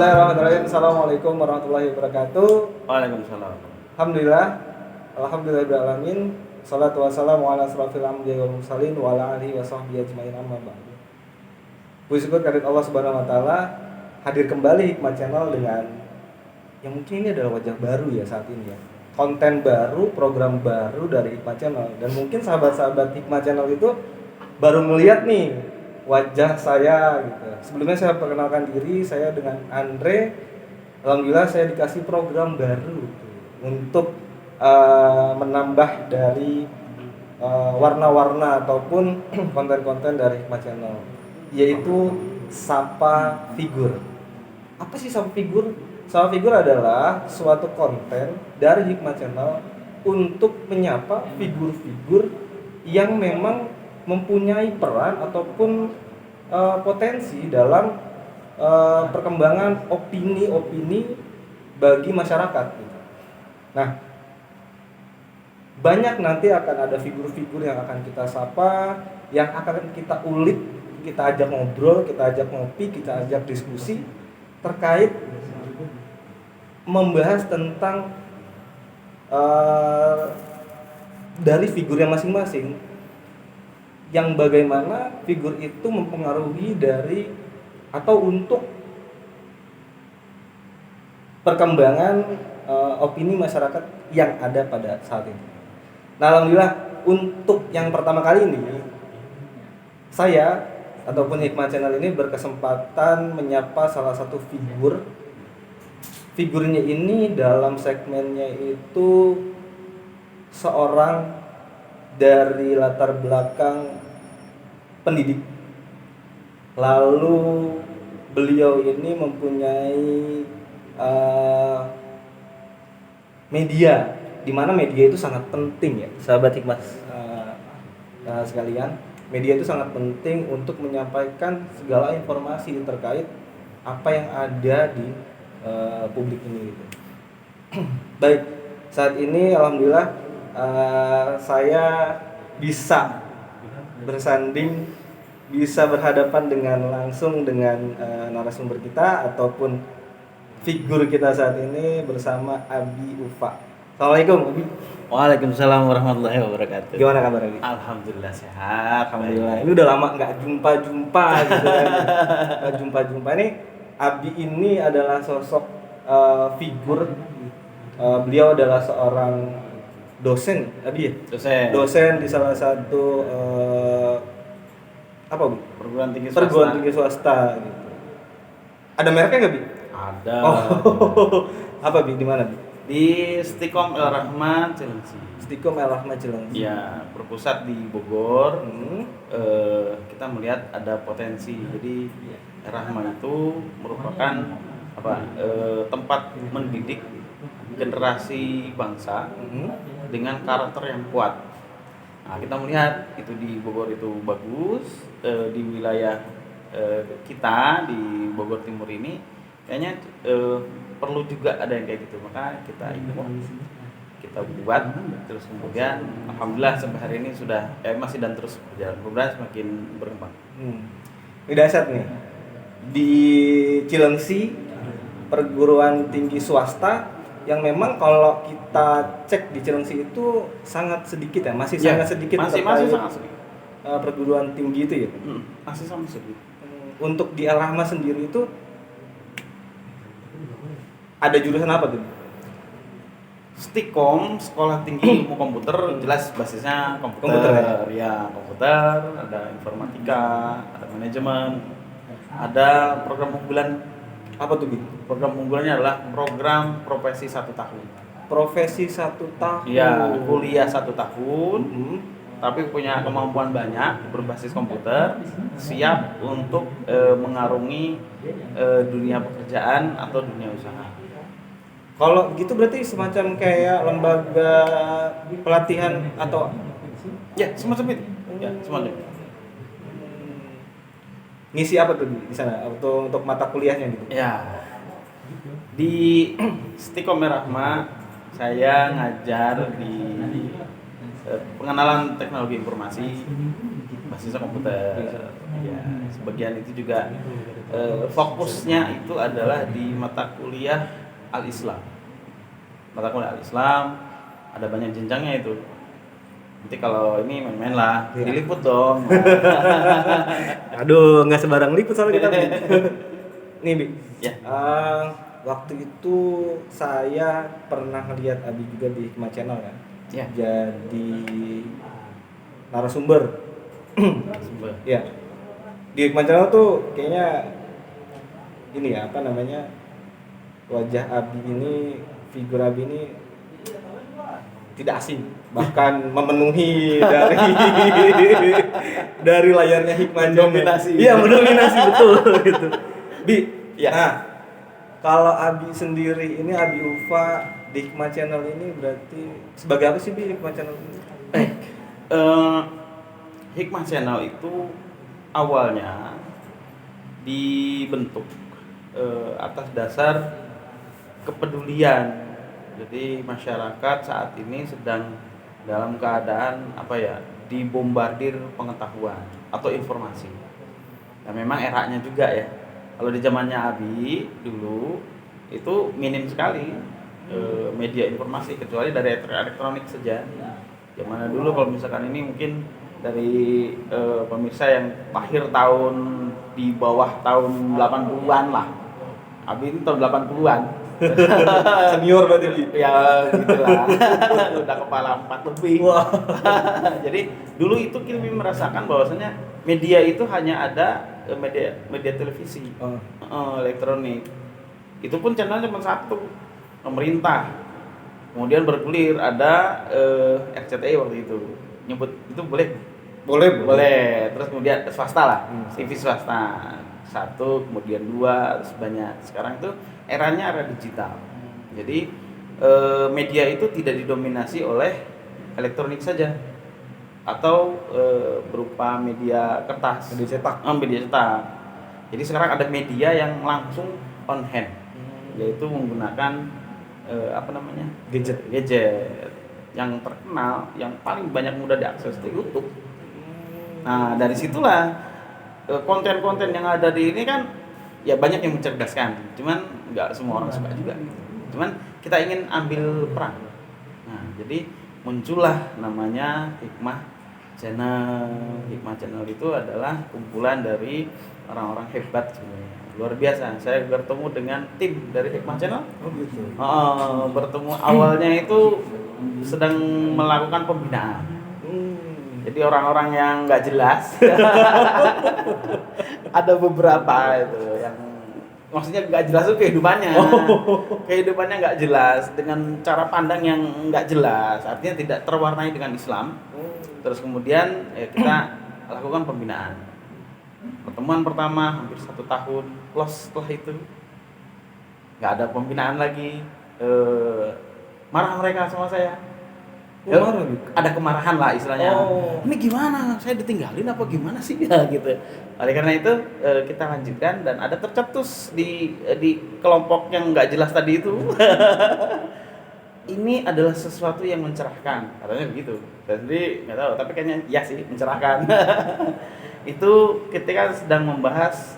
Bismillahirrahmanirrahim. Assalamualaikum warahmatullahi wabarakatuh. Waalaikumsalam. Alhamdulillah. Alhamdulillahirrahmanirrahim. Salatu wassalamu ala asrofil anbiya'i wal mursalin wa ala alihi wa sahbihi ajmain amma ba'du. Puji syukur kehadirat Allah Subhanahu wa taala, hadir kembali Hikmah Channel dengan yang mungkin ini adalah wajah baru ya saat ini ya. Konten baru, program baru dari Hikmah Channel, dan mungkin sahabat-sahabat Hikmah Channel itu baru melihat nih wajah saya gitu. Sebelumnya saya perkenalkan diri, saya dengan Andre. Alhamdulillah saya dikasih program baru gitu, untuk menambah dari warna-warna ataupun konten-konten dari Hikmah Channel, yaitu Sapa Figur. Apa sih Sapa Figur? Sapa Figur adalah suatu konten dari Hikmah Channel untuk menyapa figur-figur yang memang mempunyai peran ataupun potensi dalam perkembangan opini-opini bagi masyarakat gitu. Nah, banyak nanti akan ada figur-figur yang akan kita sapa, yang akan kita ulik, kita ajak ngobrol, kita ajak ngopi, kita ajak diskusi terkait membahas tentang dari figurnya masing-masing, yang bagaimana figur itu mempengaruhi dari atau untuk perkembangan opini masyarakat yang ada pada saat ini. Nah, alhamdulillah untuk yang pertama kali ini saya ataupun Hikmah Channel ini berkesempatan menyapa salah satu figur. Figurnya ini dalam segmennya itu seorang dari latar belakang pendidik. Lalu beliau ini mempunyai media, di mana media itu sangat penting ya, sahabat Hikmah sekalian. Media itu sangat penting untuk menyampaikan segala informasi terkait apa yang ada di publik ini gitu. Baik, saat ini alhamdulillah saya bisa bersanding, bisa berhadapan langsung dengan narasumber kita ataupun figur kita saat ini bersama Abi Ufa. Assalamualaikum Abi. Waalaikumsalam warahmatullahi wabarakatuh. Gimana kabar Abi? Alhamdulillah sehat. Alhamdulillah. Ini udah lama nggak jumpa gitu kan. Nggak jumpa. Ini Abi ini adalah sosok figur. Beliau adalah seorang dosen, Abi ya? Dosen di salah satu apa Bu? Perguruan tinggi swasta gitu. Ada mereknya nggak Bi? Ada. Oh. Apa Bi? Di mana Bi? Di Stikom El Rahma Cilengsi. Stikom El Rahma Cilengsi. Ya, berpusat di Bogor. Kita melihat ada potensi. Jadi El Rahma itu merupakan tempat mendidik generasi bangsa dengan karakter yang kuat. Nah, kita melihat itu di Bogor itu bagus, di wilayah kita di Bogor Timur ini kayaknya perlu juga ada yang kayak gitu. Maka kita kita buat, terus kemudian alhamdulillah sampai hari ini sudah masih dan terus berjalan, mudah-mudahan semakin berkembang. Ini dahsyat nih. Di Cilengsi, perguruan tinggi swasta yang memang kalau kita cek di Cilengsi itu sangat sedikit ya, masih sangat sedikit. Masih sangat sedikit. Perguruan tinggi itu ya. Masih sangat sedikit. Untuk di Al Rahma sendiri itu ada jurusan apa tuh? Stikom, Sekolah Tinggi Ilmu Komputer, jelas basisnya komputer ya, komputer, ada informatika, ada manajemen, ada program unggulan. Apa tuh Bi? Program unggulannya adalah program profesi 1 tahun. Profesi 1 tahun. Ya, kuliah 1 tahun, tapi punya kemampuan banyak berbasis komputer, siap untuk mengarungi dunia pekerjaan atau dunia usaha. Kalau gitu berarti semacam kayak lembaga pelatihan atau ya semacam itu. Ya, semacam itu. Ngisi apa tuh di sana untuk mata kuliahnya gitu? Ya, di Stikom El Rahma saya ngajar di pengenalan teknologi informasi, basisnya komputer. Ya, sebagian itu juga fokusnya itu adalah di mata kuliah Al-Islam. Mata kuliah Al-Islam ada banyak jenjangnya itu. Nanti kalau ini main-main lah, diliput dong. Aduh, nggak sembarang liput soalnya kita. Nih, Bi. Ya. Waktu itu saya pernah ngeliat Abi juga di Hikmah Channel kan. Ya. Jadi narasumber. Sumber. Ya. Di Hikmah Channel tuh kayaknya ini ya, apa namanya? Wajah Abi ini, figur Abi ini tidak asing, bahkan memenuhi dari layarnya Hikmah Channel. Mendominasi. Iya, mendominasi betul gitu. Bi, Ya. nah, kalau Abi sendiri ini, Abi Ulfa di Hikmah Channel ini berarti sebagai apa sih, Bi, Hikmah Channel ini? Hikmah Channel itu awalnya dibentuk atas dasar kepedulian. Jadi masyarakat saat ini sedang dalam keadaan dibombardir pengetahuan atau informasi. Nah, memang eranya juga ya. Kalau di zamannya Abi dulu itu minim sekali media informasi kecuali dari elektronik saja. Zaman dulu kalau misalkan ini mungkin dari pemirsa yang lahir tahun di bawah tahun 80-an lah. Abi itu tahun 80-an. Senior berarti, Bi. Ya gitulah. Udah kepala 4 lebih. Wah. Jadi dulu itu kami merasakan bahwasanya media itu hanya ada media televisi, elektronik. Itu pun channelnya cuma satu, pemerintah. Kemudian bergulir ada RCTI waktu itu. Nyebut itu boleh? Boleh. Terus kemudian swasta lah, TV swasta. 1, kemudian 2, terus banyak. Sekarang itu eranya era digital. Jadi media itu tidak didominasi oleh elektronik saja atau berupa media kertas, Media cetak. Media cetak. Jadi sekarang ada media yang langsung on hand, yaitu menggunakan gadget yang terkenal, yang paling banyak mudah diakses itu YouTube. Nah, dari situlah konten-konten yang ada di ini kan ya banyak yang mencerdaskan, cuman nggak semua orang suka juga. Cuman kita ingin ambil peran. Nah, jadi muncullah namanya Hikmah Channel. Hikmah Channel itu adalah kumpulan dari orang-orang hebat sebenarnya. Luar biasa. Saya bertemu dengan tim dari Hikmah Channel. Oh gitu. Bertemu awalnya itu sedang melakukan pembinaan. Jadi orang-orang yang nggak jelas. Ada beberapa itu yang maksudnya nggak jelas itu kehidupannya. Kehidupannya nggak jelas dengan cara pandang yang nggak jelas. Artinya tidak terwarnai dengan Islam. Terus kemudian kita lakukan pembinaan. Pertemuan pertama hampir 1 tahun. Plus setelah itu nggak ada pembinaan lagi. Marah mereka sama saya. Marah, ada kemarahan lah istilahnya. Ini gimana? Saya ditinggalin apa gimana sih ya gitu. Oleh karena itu kita lanjutkan dan ada tercetus di kelompok yang nggak jelas tadi itu. Ini adalah sesuatu yang mencerahkan, katanya begitu. Saya sendiri nggak tahu, tapi kayaknya iya sih mencerahkan. Itu ketika sedang membahas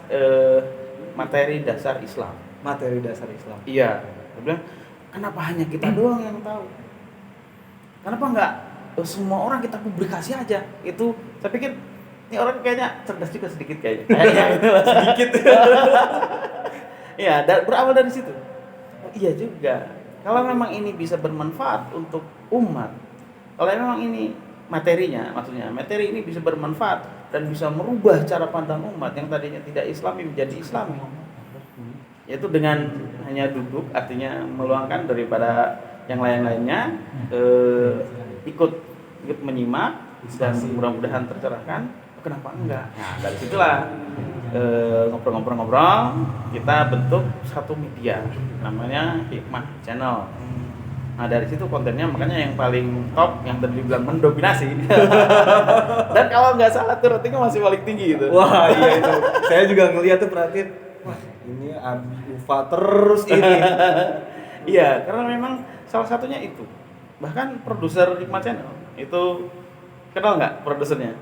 materi dasar Islam. Materi dasar Islam. Iya. Dia bilang, kenapa hanya kita doang yang tahu? Kenapa nggak semua orang kita publikasi aja? Itu saya pikir ini orang kayaknya cerdas juga sedikit kayaknya. Sedikit. Iya, berawal dari situ. Oh, iya juga. Kalau memang ini bisa bermanfaat untuk umat, kalau memang ini materinya, maksudnya materi ini bisa bermanfaat dan bisa merubah cara pandang umat yang tadinya tidak Islami menjadi Islami, yaitu dengan hanya duduk, artinya meluangkan daripada yang lain-lainnya, ikut menyimak dan mudah-mudahan tercerahkan. Kenapa enggak? Nah, dari situlah ngobrol-ngobrol kita bentuk satu media namanya Hikmah Channel. Nah, dari situ kontennya makanya yang paling top, yang tadi dibilang mendominasi. Dan kalau nggak salah tuh ratingnya masih paling tinggi itu. Wah, iya itu. Saya juga ngeliat tuh, perhatiin. Wah, ini Abi Ulfa terus ini. Iya, karena memang salah satunya itu. Bahkan produser Hikmah Channel Itu kenal nggak produsernya?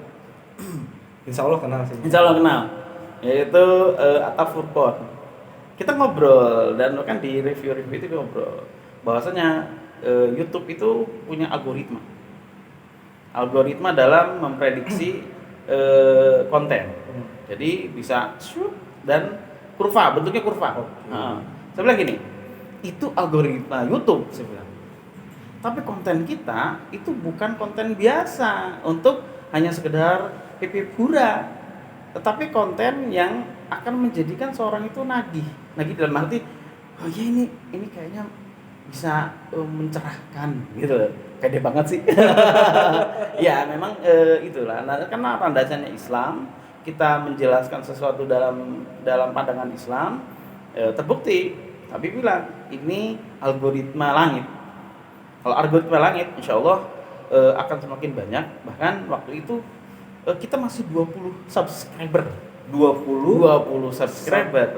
Insya Allah kenal sih. Insya Allah kenal. Yaitu Atta Furqon. Kita ngobrol dan kan di review-review itu ngobrol bahwasanya YouTube itu punya algoritma. Algoritma dalam memprediksi konten. Jadi bisa shoot dan kurva, bentuknya kurva. Saya bilang gini, itu algoritma YouTube saya bilang. Tapi konten kita itu bukan konten biasa untuk hanya sekedar pipi pura, tetapi konten yang akan menjadikan seorang itu nagih dalam arti, oh ya ini kayaknya bisa mencerahkan gitu, pede banget sih. Ya memang itulah, nah, karena landasannya Islam, kita menjelaskan sesuatu dalam pandangan Islam, terbukti. Tapi bilang ini algoritma langit. Kalau algoritma langit, insya Allah akan semakin banyak. Bahkan waktu itu kita masih 20 subscriber. 20 subscriber.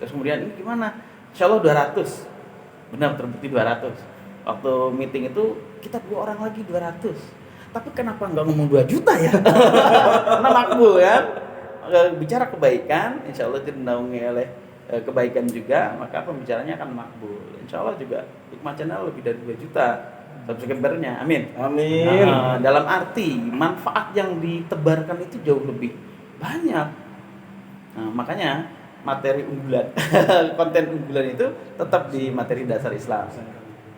Terus kemudian ini gimana? Insya Allah 200. Benar, terbukti 200. Waktu meeting itu kita 2 orang lagi 200. Tapi kenapa nggak ngomong 2 juta ya? Karena makbul kan. Bicara kebaikan, insya Allah dinaungi oleh kebaikan juga, maka pembicaranya akan makbul. Insya Allah juga Hikmah Channel lebih dari 2 juta subscribernya. Amin. Amin. Dalam arti manfaat yang ditebarkan itu jauh lebih banyak. Makanya materi unggulan, konten unggulan itu tetap di materi dasar Islam.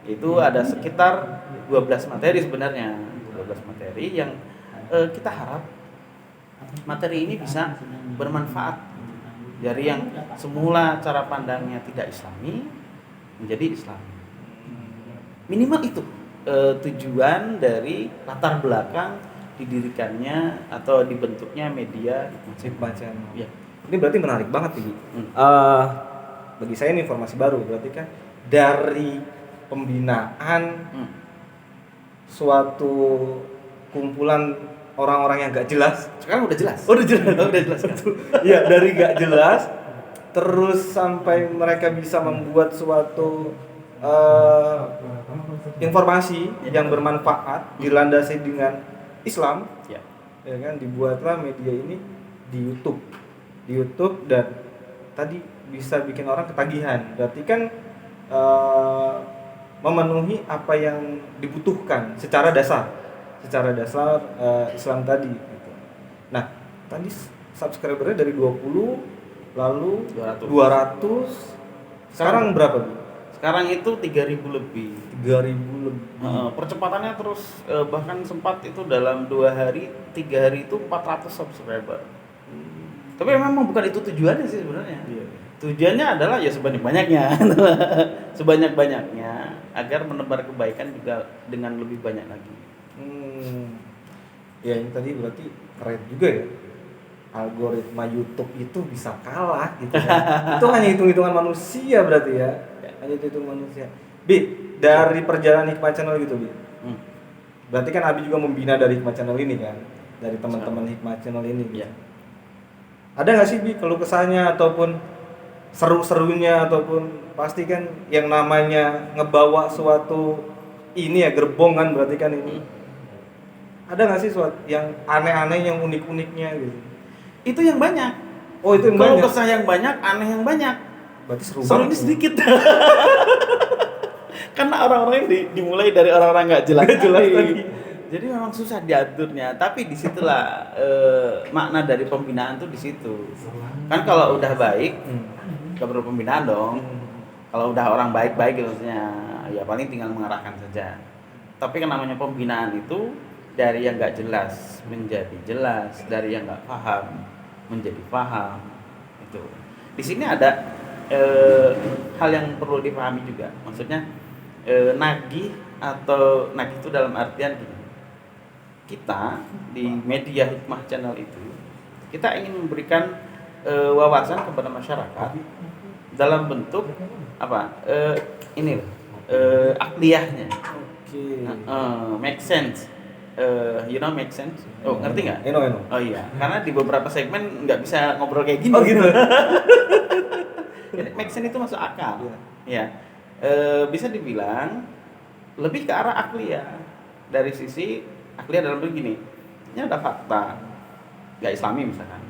Itu ada sekitar 12 materi sebenarnya. 12 materi yang kita harap materi ini bisa bermanfaat. Dari yang semula cara pandangnya tidak Islami menjadi Islami. Minimal itu tujuan dari latar belakang didirikannya atau dibentuknya media Hikmah Channel. Ya. Ini berarti menarik banget nih. Bagi saya ini informasi baru, berarti kan dari pembinaan suatu kumpulan orang-orang yang gak jelas, sekarang udah jelas. Udah jelas kan? Iya, dari gak jelas terus sampai mereka bisa membuat suatu informasi yang bermanfaat dilandasi dengan Islam. Ya kan, dibuatlah media ini di YouTube dan tadi bisa bikin orang ketagihan. Berarti kan memenuhi apa yang dibutuhkan secara dasar Islam tadi gitu. Nah, tadi subscribernya dari 20 lalu 200 sekarang berapa, Bu? Sekarang itu 3.000 lebih. 3.000 lebih. Percepatannya terus bahkan sempat itu dalam 2 hari, 3 hari itu 400 subscriber. Tapi memang bukan itu tujuannya sih sebenarnya. Iya. Tujuannya adalah ya sebanyak-banyaknya. Sebanyak-banyaknya agar menebar kebaikan juga dengan lebih banyak lagi. Ya ini tadi berarti keren juga ya. Algoritma YouTube itu bisa kalah gitu ya. Itu hanya hitung-hitungan manusia berarti ya. Hanya hitung manusia. Bi, dari perjalanan Hikmah Channel gitu, Bi. Berarti kan Abi juga membina dari Hikmah Channel ini kan. Dari teman-teman Hikmah Channel ini. Iya. Ada nggak sih, Bi, keluh kesahnya ataupun seru-serunya ataupun pasti kan yang namanya ngebawa suatu ini ya gerbong kan berarti kan ini. Ada nggak sih suatu yang aneh-aneh, yang unik-uniknya gitu? Itu yang banyak. Oh, itu yang kalau banyak. kesah yang banyak, aneh yang banyak. Berarti seru banget. Sedikit. Karena orang-orang dimulai dari orang-orang nggak jelas. Tadi. Jadi memang susah diaturnya. Tapi disitulah makna dari pembinaan tuh di situ. Kan kalau udah baik, nggak perlu pembinaan dong. Kalau udah orang baik-baik maksudnya, ya paling tinggal mengarahkan saja. Tapi kan namanya pembinaan itu dari yang nggak jelas menjadi jelas, dari yang nggak paham menjadi paham. Itu. Di sini ada hal yang perlu dipahami juga. Maksudnya nagih atau nagih itu dalam artian gini. Kita di media Hikmah Channel itu kita ingin memberikan wawasan kepada masyarakat dalam bentuk apa? Ini loh. Akliyahnya. Make sense. Make sense? Oh, ngerti nggak? I know. Oh iya, karena di beberapa segmen nggak bisa ngobrol kayak gini. Oh gitu. Jadi make sense itu masuk akal. Ya, bisa dibilang lebih ke arah akliyah. dari sisi akliah dalam begini, ini ada fakta nggak Islami misalkan,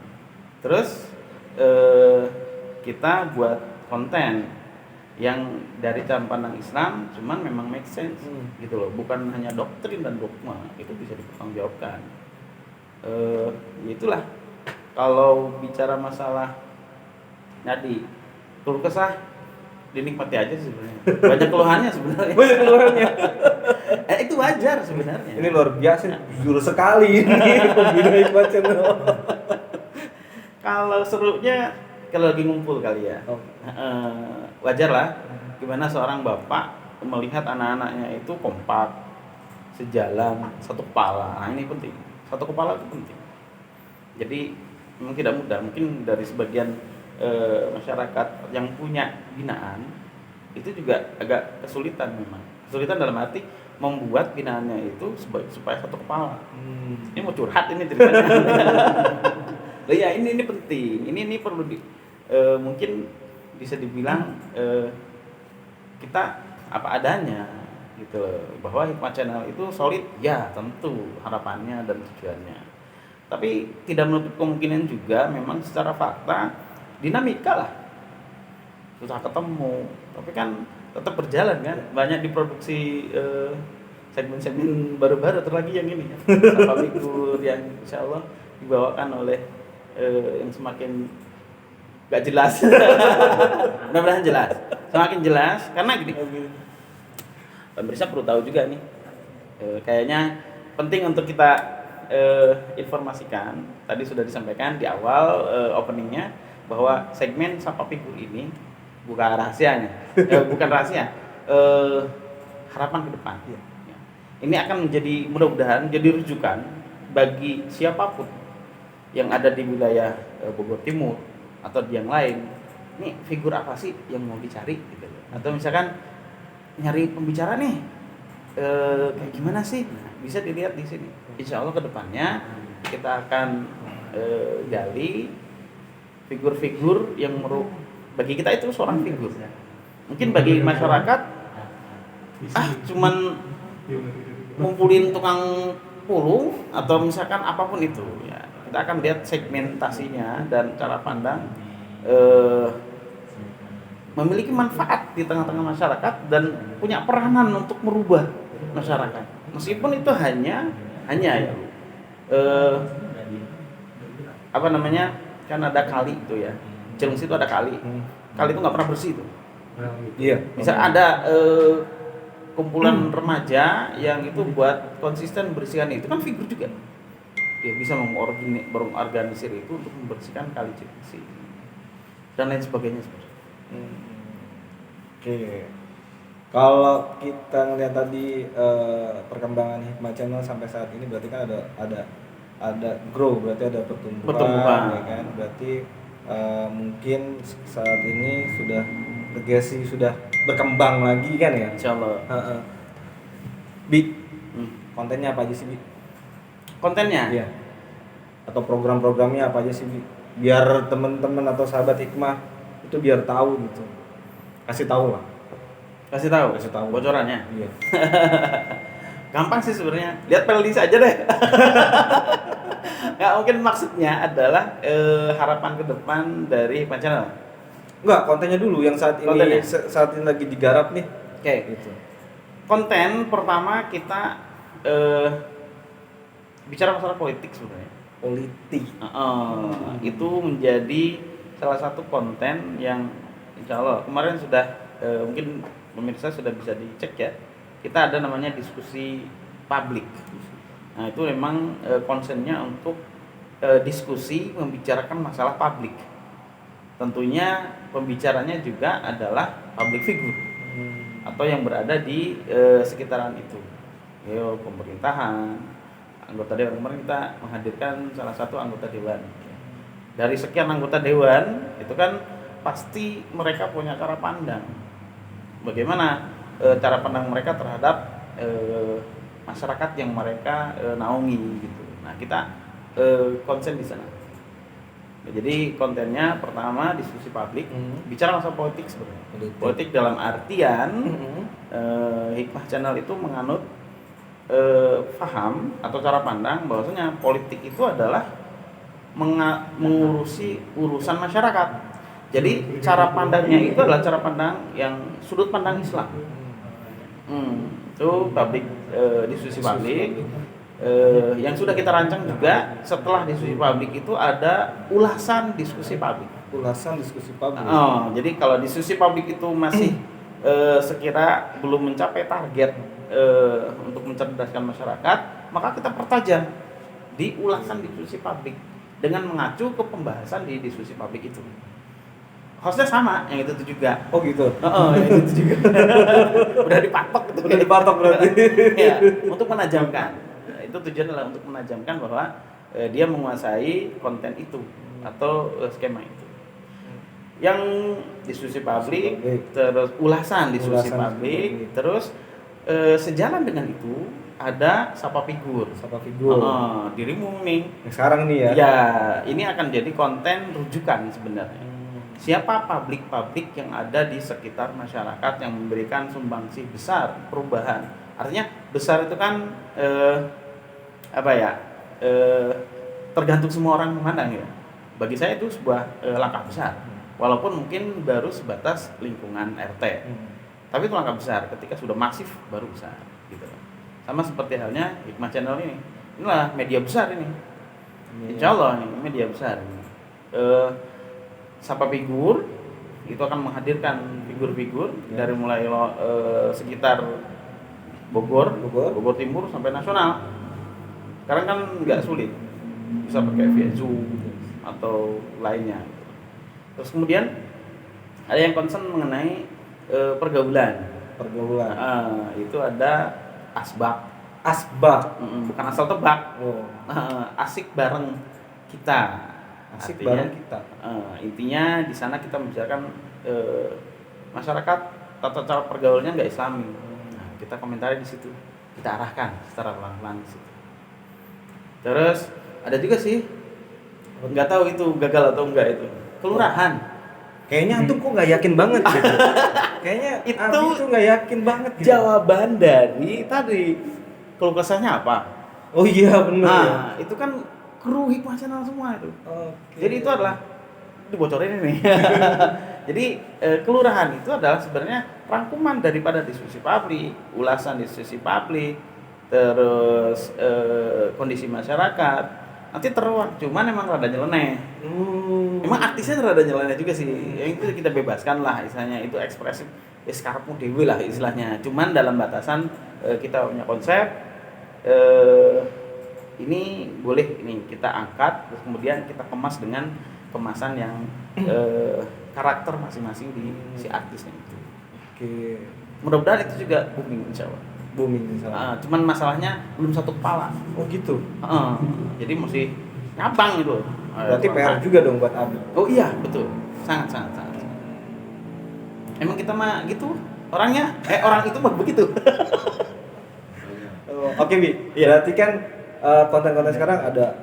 terus kita buat konten yang dari cara pandang Islam cuman memang make sense gitu loh, bukan hanya doktrin dan dogma, itu bisa dipertanggungjawabkan. Itulah kalau bicara masalah tadi keluh kesah dinikmati aja sih sebenarnya, banyak keluhannya sebenarnya. Banyak keluhannya. Itu wajar sebenarnya. Ini luar biasa, jujur sekali ini pembina Hikmah Channel. Kalau serunya kalau lagi ngumpul kali ya, wajar lah. Gimana seorang bapak melihat anak-anaknya itu kompak, sejalan, satu kepala. Nah ini penting, satu kepala itu penting. Jadi memang tidak mudah. Mungkin dari sebagian masyarakat yang punya binaan itu juga agak kesulitan memang. Kesulitan dalam arti membuat binaannya itu supaya satu kepala. Ini mau curhat ini ceritanya. Loh ya ini penting. Ini perlu mungkin bisa dibilang kita apa adanya gitu loh. Bahwa Hikmah Channel itu solid ya tentu harapannya dan tujuannya. Tapi tidak menutup kemungkinan juga memang secara fakta dinamika lah, susah ketemu, tapi kan tetap berjalan kan, banyak diproduksi segmen-segmen baru-baru, terlagi yang ini Sapa Figur yang insya Allah dibawakan oleh yang semakin gak jelas. Mudah-mudahan jelas, semakin jelas, karena gini, pemirsa perlu tahu juga nih, kayaknya penting untuk kita informasikan. Tadi sudah disampaikan di awal openingnya bahwa segmen Sapa Figur ini bukan rahasianya, bukan rahasia, harapan ke depan. Ya. Ini akan menjadi, mudah-mudahan jadi rujukan bagi siapapun yang ada di wilayah Bogor Timur atau di yang lain. Ini figur apa sih yang mau dicari gitu. Atau misalkan nyari pembicara nih, kayak gimana sih? Nah, bisa dilihat di sini. Insya Allah ke depannya kita akan gali figur-figur yang bagi kita itu seorang figur. Mungkin bagi masyarakat cuman ngumpulin tukang pulung atau misalkan apapun itu ya. Kita akan lihat segmentasinya dan cara pandang memiliki manfaat di tengah-tengah masyarakat dan punya peranan untuk merubah masyarakat. Meskipun itu hanya ya kan ada kali itu ya, Cilengsi itu ada kali itu nggak pernah bersih itu. Iya. Bisa ada kumpulan remaja yang itu buat konsisten membersihkan itu kan figur juga. Dia bisa mengorganisir itu untuk membersihkan kali Cilengsi dan lain sebagainya. Oke. Kalau kita ngelihat tadi perkembangan Hikmah Channel sampai saat ini berarti kan ada grow, berarti ada pertumbuhan. Ya kan? Berarti mungkin saat ini sudah Tegesi sudah berkembang lagi kan ya? Insyaallah. Bi, kontennya apa aja sih Bi? Kontennya? Iya. Atau program-programnya apa aja sih Bi? Biar teman-teman atau sahabat Hikmah itu biar tahu gitu. Kasih tahu lah. Kasih tahu bocorannya. Iya. Gampang sih sebenarnya. Lihat playlist aja deh. Nggak, mungkin maksudnya adalah harapan ke depan dari Hikmah Channel. Enggak, kontennya dulu yang saat ini lagi digarap nih. Oke. Gitu. Konten pertama kita bicara masalah politik sebenarnya. Politik. Itu menjadi salah satu konten yang insya Allah kemarin sudah mungkin pemirsa sudah bisa dicek ya. Kita ada namanya diskusi publik. Nah itu memang konsennya untuk diskusi membicarakan masalah publik. Tentunya pembicaranya juga adalah public figure atau yang berada di sekitaran itu. Pemerintahan, anggota dewan. Kemarin kita menghadirkan salah satu anggota dewan. Dari sekian anggota dewan itu kan pasti mereka punya cara pandang. Bagaimana cara pandang mereka terhadap masyarakat yang mereka naungi gitu. Nah kita konsen di sana. Jadi kontennya pertama diskusi publik, bicara masalah politik sebenarnya. Politik dalam artian Hikmah Channel itu menganut paham atau cara pandang bahwasanya politik itu adalah mengurusi urusan masyarakat. Jadi cara pandangnya itu adalah cara pandang yang sudut pandang Islam. Itu publik, diskusi publik yang sudah kita rancang juga. Setelah diskusi publik itu ada ulasan diskusi publik. Ulasan diskusi publik. Jadi kalau diskusi publik itu masih sekira belum mencapai target untuk mencerdaskan masyarakat, maka kita pertajam di ulasan diskusi publik dengan mengacu ke pembahasan di diskusi publik itu. Hostnya sama, yang itu juga. Oh gitu. Yang itu juga. Udah dipatok gitu. Udah dipatok berarti. Ya, untuk menajamkan. Itu tujuan adalah untuk menajamkan bahwa dia menguasai konten itu atau skema itu. Yang diskusi publik, terus ulasan diskusi publik, terus sejalan dengan itu ada sapa figur. Dirimu nih. Sekarang nih ya. Ya, ini akan jadi konten rujukan sebenarnya. Siapa publik yang ada di sekitar masyarakat yang memberikan sumbangsih besar perubahan. Artinya besar itu kan tergantung semua orang memandang ya. Bagi saya itu sebuah langkah besar. Walaupun mungkin baru sebatas lingkungan RT. Tapi itu langkah besar. Ketika sudah masif baru besar gitu. Sama seperti halnya Hikmah Channel ini. Inilah media besar ini. Insya Allah ini media besar ini. Sapa figur itu akan menghadirkan figur-figur dari mulai sekitar Bogor Timur sampai nasional. Sekarang kan nggak sulit, bisa pakai via Zoom atau lainnya. Terus kemudian ada yang concern mengenai pergaulan. Itu ada asbak, bukan asal tebak. Asik bareng kita. Intinya di sana kita membicarakan masyarakat tata cara pergaulannya nggak Islami. Nah, kita komentari di situ, kita arahkan secara pelan-pelan di situ. Terus ada juga sih, nggak tahu itu gagal atau enggak itu kelurahan. Kayaknya antum kok nggak yakin banget gitu. Kayaknya itu nggak yakin banget. Gitu. Jawaban dari tadi keluh kesahnya apa? Oh iya benar. Nah, itu kan kru Hikmah Channel semua itu. Jadi itu adalah dibocorin ini. Jadi kelurahan itu adalah sebenarnya rangkuman daripada diskusi publik, ulasan diskusi publik, terus kondisi masyarakat. Nanti teruang, cuman emang rada nyeleneh. Emang artisnya rada nyeleneh juga sih. Yang itu kita bebaskan lah, istilahnya itu ekspresif. Karepmu dewe lah istilahnya. Cuman dalam batasan kita punya konsep. Ini boleh ini kita angkat, terus kemudian kita kemas dengan kemasan yang karakter masing-masing di si artisnya itu. Mudah-mudahan itu juga booming insya Allah. Cuman masalahnya belum satu kepala. Oh gitu. Jadi masih ngabang itu. Berarti PR juga dong buat Abi. Oh iya betul, sangat. Emang kita mah gitu orangnya, orang itu mah begitu. Oke Bi, berarti kan konten-konten sekarang ada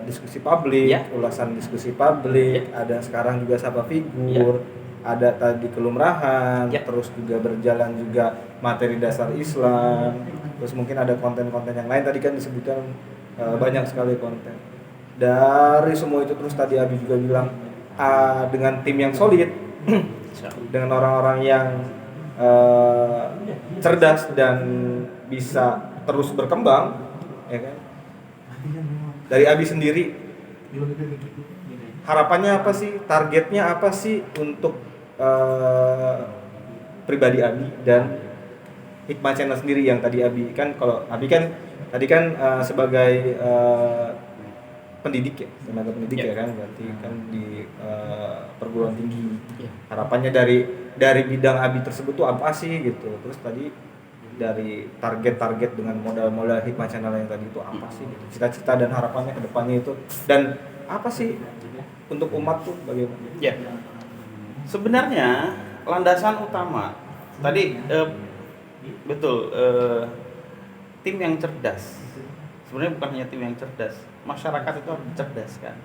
diskusi publik, ulasan diskusi publik, ada sekarang juga sapa figur, ada tadi kelurahan, terus juga berjalan juga materi dasar Islam, terus mungkin ada konten-konten yang lain tadi kan disebutkan banyak sekali konten. Dari semua itu terus tadi Abi juga bilang dengan tim yang solid, dengan orang-orang yang cerdas dan bisa terus berkembang. Ya kan? Dari Abi sendiri harapannya apa sih, targetnya apa sih untuk pribadi Abi dan Hikmah Channel sendiri yang tadi Abi kan, kalau Abi kan tadi kan sebagai pendidik ya, tenaga pendidik ya kan, berarti kan di perguruan tinggi. Harapannya dari bidang Abi tersebut tuh apa sih gitu. Terus tadi dari target-target dengan modal-modal Hikmah Channel yang tadi itu apa sih gitu. Cita-cita dan harapannya ke depannya itu, dan apa sih untuk umat tuh bagaimana? Ya. Sebenarnya landasan utama tadi betul, tim yang cerdas. Sebenarnya bukan hanya tim yang cerdas, masyarakat itu harus dicerdaskan.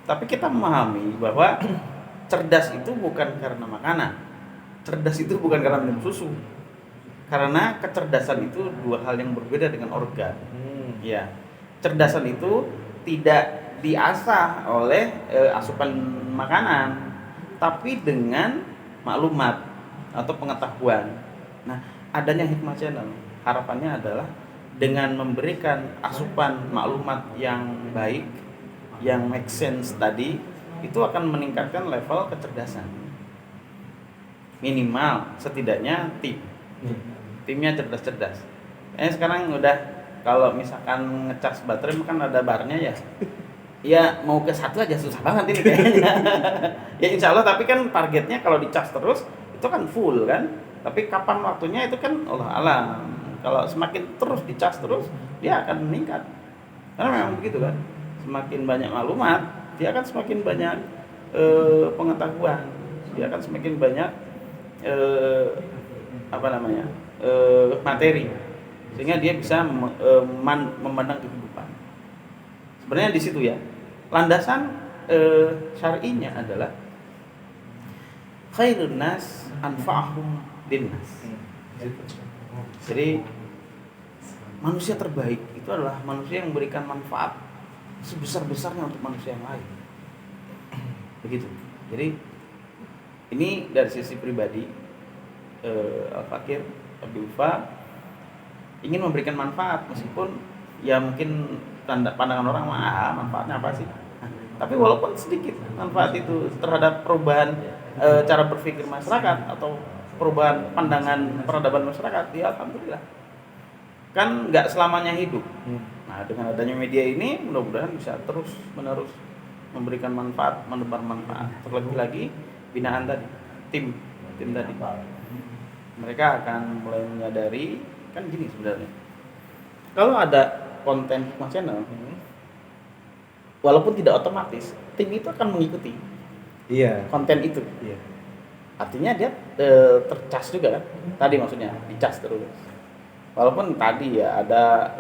Tapi kita memahami bahwa cerdas itu bukan karena makanan, cerdas itu bukan karena minum susu. Karena kecerdasan itu dua hal yang berbeda dengan organ. Ya, cerdasan itu tidak diasah oleh asupan makanan, tapi dengan maklumat atau pengetahuan. Nah, adanya Hikmah Channel harapannya adalah dengan memberikan asupan maklumat yang baik, yang make sense tadi, itu akan meningkatkan level kecerdasan. Minimal setidaknya timnya cerdas-cerdas. Sekarang udah kalau misalkan ngecas baterai kan ada barnya ya. Ya mau ke satu aja susah banget ini kayaknya. Ya insya Allah, tapi kan targetnya kalau dicas terus itu kan full kan. Tapi kapan waktunya itu kan Allah alam. Kalau semakin terus dicas terus dia akan meningkat. Karena memang begitu kan. Semakin banyak maklumat dia akan semakin banyak pengetahuan. Dia akan semakin banyak materi, sehingga dia bisa memandang kehidupan. Sebenarnya di situ ya landasan syar'inya adalah khairun nas anfa'uhum linnas. Jadi manusia terbaik itu adalah manusia yang memberikan manfaat sebesar-besarnya untuk manusia yang lain. Begitu. Jadi ini dari sisi pribadi, Al-Fakir Abdul Wafa ingin memberikan manfaat, meskipun ya mungkin pandangan orang manfaatnya apa sih? Tapi walaupun sedikit manfaat itu terhadap perubahan cara berpikir masyarakat atau perubahan pandangan peradaban masyarakat, ya alhamdulillah. Kan nggak selamanya hidup. Nah, dengan adanya media ini mudah-mudahan bisa terus menerus memberikan manfaat, menebar manfaat. Terlebih lagi binaan tadi, tim tadi. Mereka akan mulai menyadari, kan gini sebenarnya. Kalau ada konten Hikmah Channel, walaupun tidak otomatis, tim itu akan mengikuti konten itu. Iya. Artinya dia tercas juga kan? Tadi maksudnya dicas terus. Walaupun tadi ya ada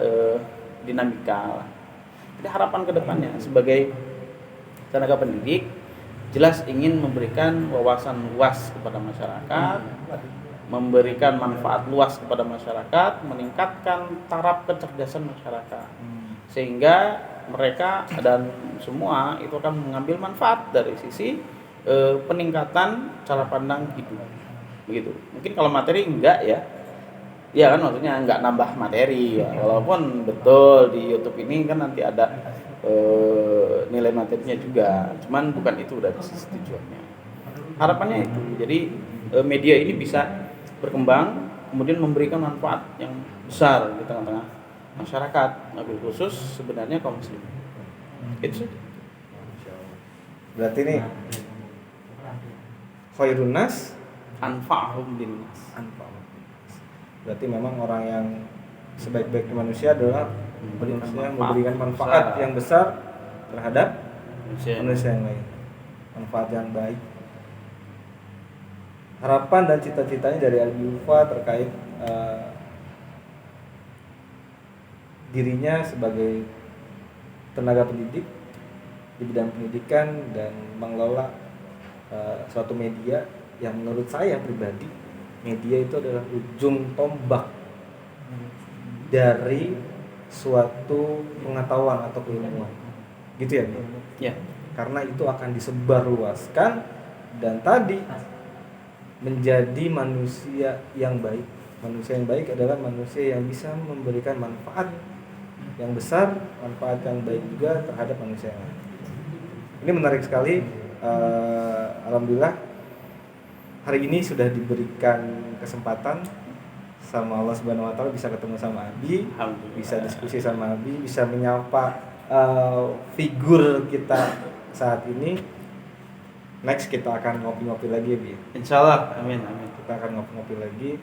dinamika. Jadi harapan kedepannya sebagai tenaga pendidik jelas ingin memberikan wawasan luas kepada masyarakat, memberikan manfaat luas kepada masyarakat, meningkatkan taraf kecerdasan masyarakat, sehingga mereka dan semua itu akan mengambil manfaat dari sisi peningkatan cara pandang hidup. Begitu. Mungkin kalau materi enggak ya. Ya kan, maksudnya enggak nambah materi ya. Walaupun betul di YouTube ini kan nanti ada nilai materinya juga. Cuman bukan itu dari sisi tujuannya. Harapannya itu. Jadi media ini bisa berkembang, kemudian memberikan manfaat yang besar di tengah-tengah masyarakat, wabil khusus sebenarnya kaum muslim. Itu berarti nih khairun nas anfa'uhum linnas. Berarti memang orang yang sebaik-baiknya manusia adalah manusia yang memberikan manfaat yang besar terhadap manusia yang lain, manfaat yang baik. Harapan dan cita-citanya dari Abdul Wafa terkait dirinya sebagai tenaga pendidik di bidang pendidikan dan mengelola suatu media yang menurut saya pribadi, media itu adalah ujung tombak dari suatu pengetahuan atau keilmuan, gitu ya? Ya. Karena itu akan disebarluaskan dan tadi menjadi manusia yang baik. Manusia yang baik adalah manusia yang bisa memberikan manfaat yang besar, manfaat yang baik juga terhadap manusia yang lain. Ini menarik sekali. Alhamdulillah hari ini sudah diberikan kesempatan sama Allah Subhanahu wa taala bisa ketemu sama Abi, bisa diskusi sama Abi, bisa menyapa figur kita saat ini. Next kita akan ngopi-ngopi lagi ya, Bi. Insyaallah, amin. Kita akan ngopi-ngopi lagi.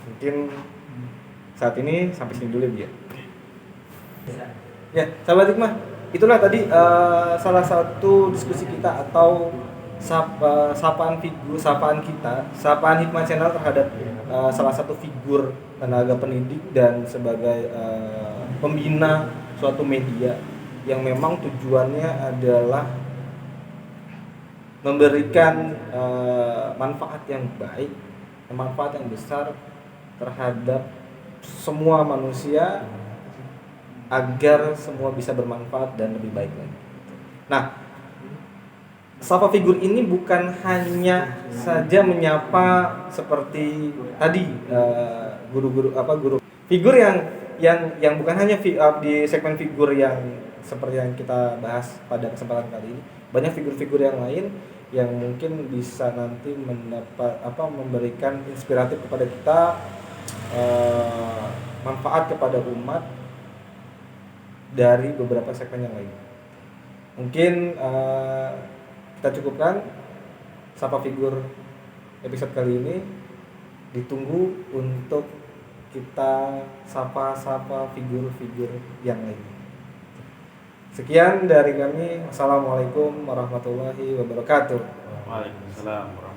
Mungkin saat ini sampai sini dulu ya. Ya, sahabat Hikmah, itulah tadi salah satu diskusi kita atau sapaan Hikmah Channel terhadap salah satu figur tenaga pendidik dan sebagai pembina suatu media yang memang tujuannya adalah memberikan manfaat yang baik manfaat yang besar terhadap semua manusia agar semua bisa bermanfaat dan lebih baik lagi. Nah, sapa figur ini bukan hanya saja menyapa seperti tadi guru-guru guru figur yang bukan hanya di segmen figur yang seperti yang kita bahas pada kesempatan kali ini. Banyak figur-figur yang lain yang mungkin bisa nanti memberikan inspiratif kepada kita, manfaat kepada umat dari beberapa segmen yang lain. Mungkin kita cukupkan sapa figur episode kali ini. Ditunggu untuk kita sapa-sapa figur-figur yang lain. Sekian dari kami. Wassalamualaikum warahmatullahi wabarakatuh. Waalaikumsalam.